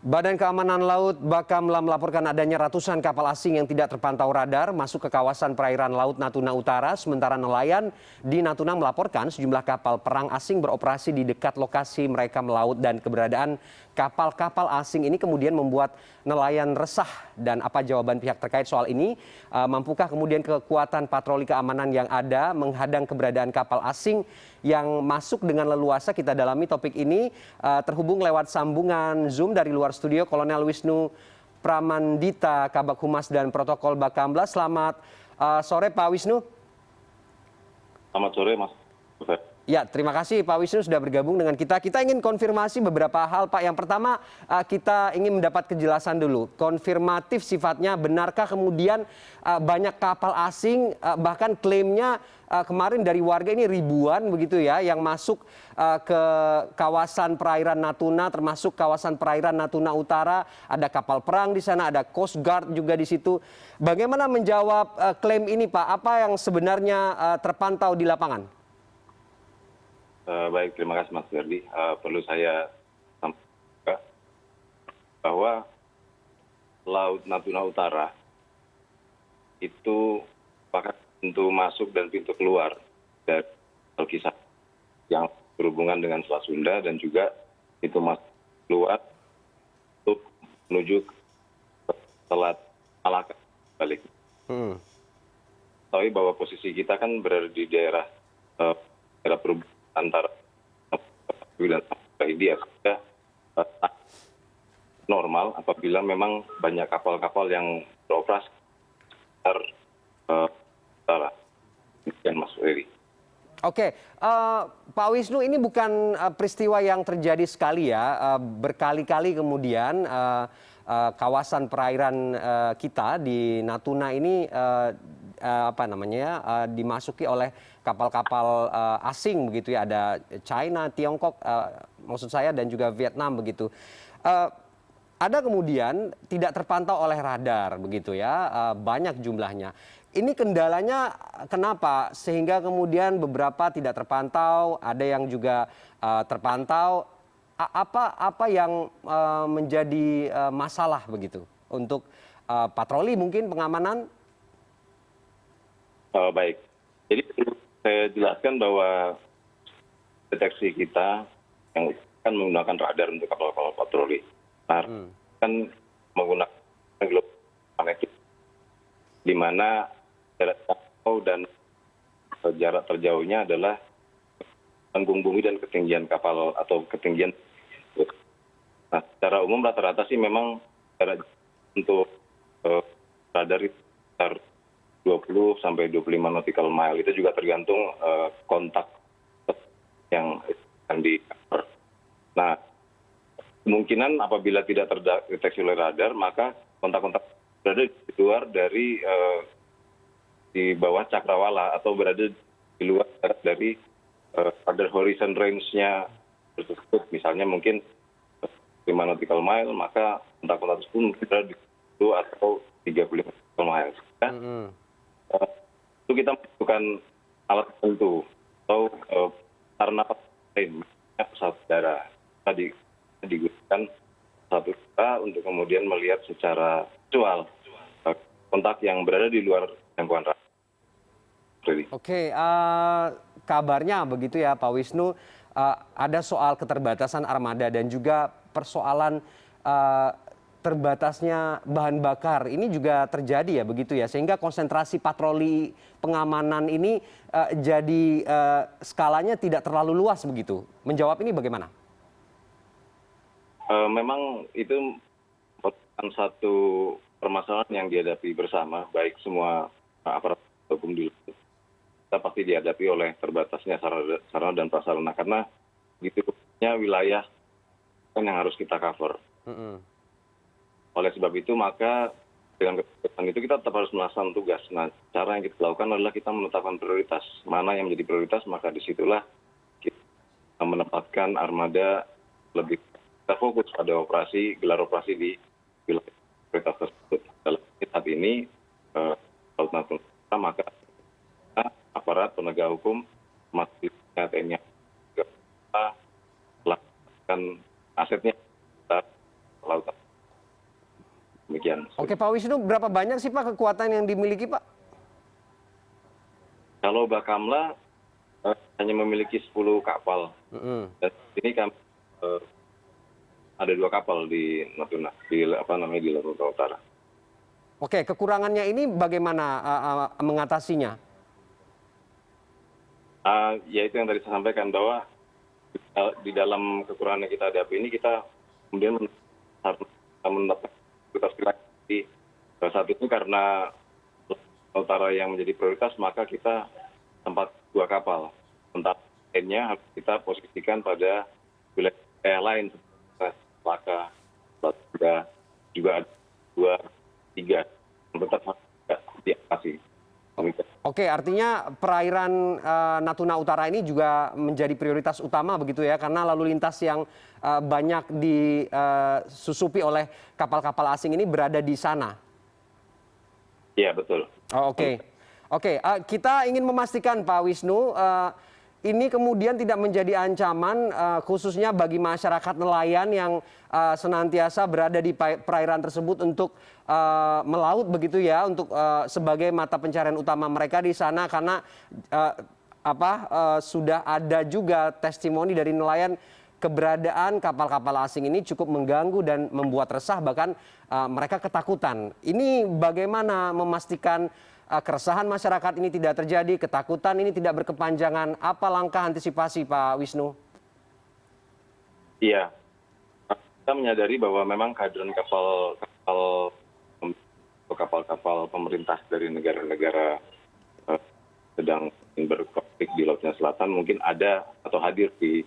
Badan Keamanan Laut Bakamla melaporkan adanya ratusan kapal asing yang tidak terpantau radar masuk ke kawasan perairan Laut Natuna Utara. Sementara nelayan di Natuna melaporkan sejumlah kapal perang asing beroperasi di dekat lokasi mereka melaut dan keberadaan kapal-kapal asing ini kemudian membuat nelayan resah. Dan apa jawaban pihak terkait soal ini? Mampukah kemudian kekuatan patroli keamanan yang ada menghadang keberadaan kapal asing yang masuk dengan leluasa? Kita dalami topik ini terhubung lewat sambungan Zoom dari luar studio Kolonel Wisnu Pramandita, Kabag Humas dan Protokol Bakamla. Selamat sore Pak Wisnu. Selamat sore Mas. Ya, terima kasih Pak Wisnu sudah bergabung dengan kita. Kita ingin konfirmasi beberapa hal Pak. Yang pertama kita ingin mendapat kejelasan dulu. Konfirmatif sifatnya, benarkah kemudian banyak kapal asing bahkan klaimnya kemarin dari warga ini ribuan begitu ya yang masuk ke kawasan perairan Natuna termasuk kawasan perairan Natuna Utara. Ada kapal perang di sana, ada Coast Guard juga di situ. Bagaimana menjawab klaim ini Pak? Apa yang sebenarnya terpantau di lapangan? Baik, terima kasih Mas Ferdi. Perlu saya sampaikan bahwa Laut Natuna Utara itu bahkan pintu masuk dan pintu keluar dari kisah yang berhubungan dengan Selat Sunda dan juga pintu masuk keluar untuk menuju ke Selat Malaka balik. Tahu bahwa posisi kita kan berada di daerah perhubungan antara dan India sudah normal apabila memang banyak kapal-kapal yang beroperasi sekitar utara. Demikian Mas Ferry. Oke, Pak Wisnu, ini bukan peristiwa yang terjadi sekali ya, berkali-kali kemudian kawasan perairan kita di Natuna ini dimasuki oleh kapal-kapal asing begitu ya, ada China, Tiongkok maksud saya dan juga Vietnam begitu. Ada kemudian tidak terpantau oleh radar begitu ya, banyak jumlahnya. Ini kendalanya kenapa sehingga kemudian beberapa tidak terpantau, ada yang juga terpantau. Apa yang menjadi masalah begitu untuk patroli mungkin pengamanan? Baik, jadi saya jelaskan bahwa deteksi kita yang kan menggunakan radar untuk kapal-kapal patroli. Nah, kan menggunakan global magnetic, di mana jarak jauh dan jarak terjauhnya adalah panggung bumi dan ketinggian kapal atau ketinggian. Nah, secara umum rata-rata sih memang jarak untuk radar itu sekitar 20 sampai 25 nautical mile. Itu juga tergantung kontak yang akan di-cover. Nah, kemungkinan apabila tidak terdeteksi oleh radar, maka kontak-kontak berada di luar dari di bawah cakrawala atau berada di luar dari radar horizon range-nya tersebut. Misalnya mungkin 5 nautical mile, maka kontak-kontak tersebut mungkin berada di 20 atau 35 nautical mile. Itu kita membutuhkan alat tertentu atau sarana lain, pesawat udara. Tadi digunakan pesawat udara untuk kemudian melihat secara visual kontak yang berada di luar jangkauan radar. Oke, kabarnya begitu ya Pak Wisnu, ada soal keterbatasan armada dan juga persoalan terbatasnya bahan bakar. Ini juga terjadi ya begitu ya, sehingga konsentrasi patroli pengamanan ini jadi skalanya tidak terlalu luas begitu. Menjawab ini bagaimana? Memang itu merupakan satu permasalahan yang dihadapi bersama, baik semua aparat hukum di laut. Kita pasti dihadapi oleh terbatasnya sarana dan prasarana karena ditutupnya wilayah kan yang harus kita cover. Oleh sebab itu maka dengan keputusan itu kita tetap harus melaksanakan tugas. Nah, cara yang kita lakukan adalah kita menetapkan prioritas. Mana yang menjadi prioritas, maka disitulah kita menempatkan armada lebih kita fokus pada gelar operasi di wilayah prioritas tersebut. Dalam saat ini Laut Natuna, maka aparat penegak hukum masih TNI melakukan asetnya lautan. demikian. Oke Pak Wisnu, berapa banyak sih Pak kekuatan yang dimiliki Pak? Kalau Bakamla hanya memiliki 10 kapal. Dan ini kami ada 2 kapal di Natuna, di Laut Natuna Utara. Oke, kekurangannya ini bagaimana mengatasinya? Ya itu yang tadi saya sampaikan bahwa di dalam kekurangan yang kita hadapi ini kita kemudian harus menetapkan prioritas lagi. Saat ini karena utara yang menjadi prioritas maka kita tempat 2 kapal. Sementara lainnya harus kita posisikan pada wilayah lain seperti Laka, Batuda, juga ada 2, 3 yang tetap harus diatasi. Oke, artinya perairan Natuna Utara ini juga menjadi prioritas utama begitu ya, karena lalu lintas yang banyak disusupi oleh kapal-kapal asing ini berada di sana. Iya, betul. Oke, kita ingin memastikan Pak Wisnu, ini kemudian tidak menjadi ancaman khususnya bagi masyarakat nelayan yang senantiasa berada di perairan tersebut untuk melaut begitu ya, untuk sebagai mata pencarian utama mereka di sana, karena sudah ada juga testimoni dari nelayan keberadaan kapal-kapal asing ini cukup mengganggu dan membuat resah, bahkan mereka ketakutan. Ini bagaimana memastikan keresahan masyarakat ini tidak terjadi, ketakutan ini tidak berkepanjangan? Apa langkah antisipasi Pak Wisnu? Iya, kita menyadari bahwa memang kehadiran kapal-kapal pemerintah dari negara-negara sedang berkonflik di Laut Cina Selatan mungkin ada atau hadir di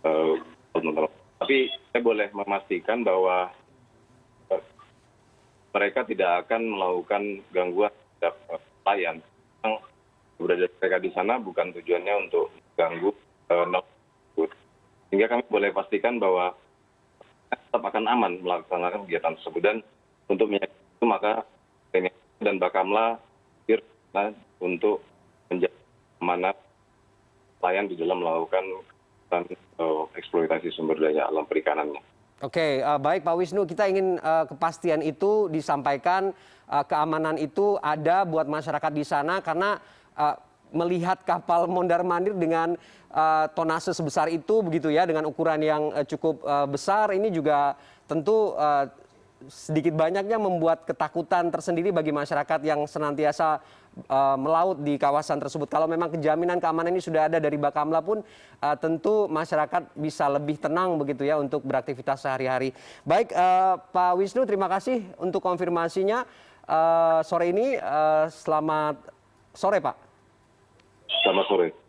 Laut Natuna. Tapi saya boleh memastikan bahwa mereka tidak akan melakukan gangguan terhadap nelayan. Yang berada mereka di sana bukan tujuannya untuk mengganggu nelayan tersebut. Sehingga kami boleh pastikan bahwa tetap akan aman melaksanakan kegiatan tersebut. Dan untuk menyadari itu maka TNI dan Bakamla hadir untuk menjaga amanat nelayan di dalam melakukan eksploitasi sumber daya alam perikanannya. Oke, baik Pak Wisnu, kita ingin kepastian itu disampaikan, keamanan itu ada buat masyarakat di sana, karena melihat kapal mondar-mandir dengan tonase sebesar itu begitu ya, dengan ukuran yang cukup besar, ini juga tentu sedikit banyaknya membuat ketakutan tersendiri bagi masyarakat yang senantiasa melaut di kawasan tersebut. Kalau memang kejaminan keamanan ini sudah ada dari Bakamla pun tentu masyarakat bisa lebih tenang begitu ya untuk beraktivitas sehari-hari. Baik Pak Wisnu, terima kasih untuk konfirmasinya sore ini. Selamat sore Pak. Selamat sore.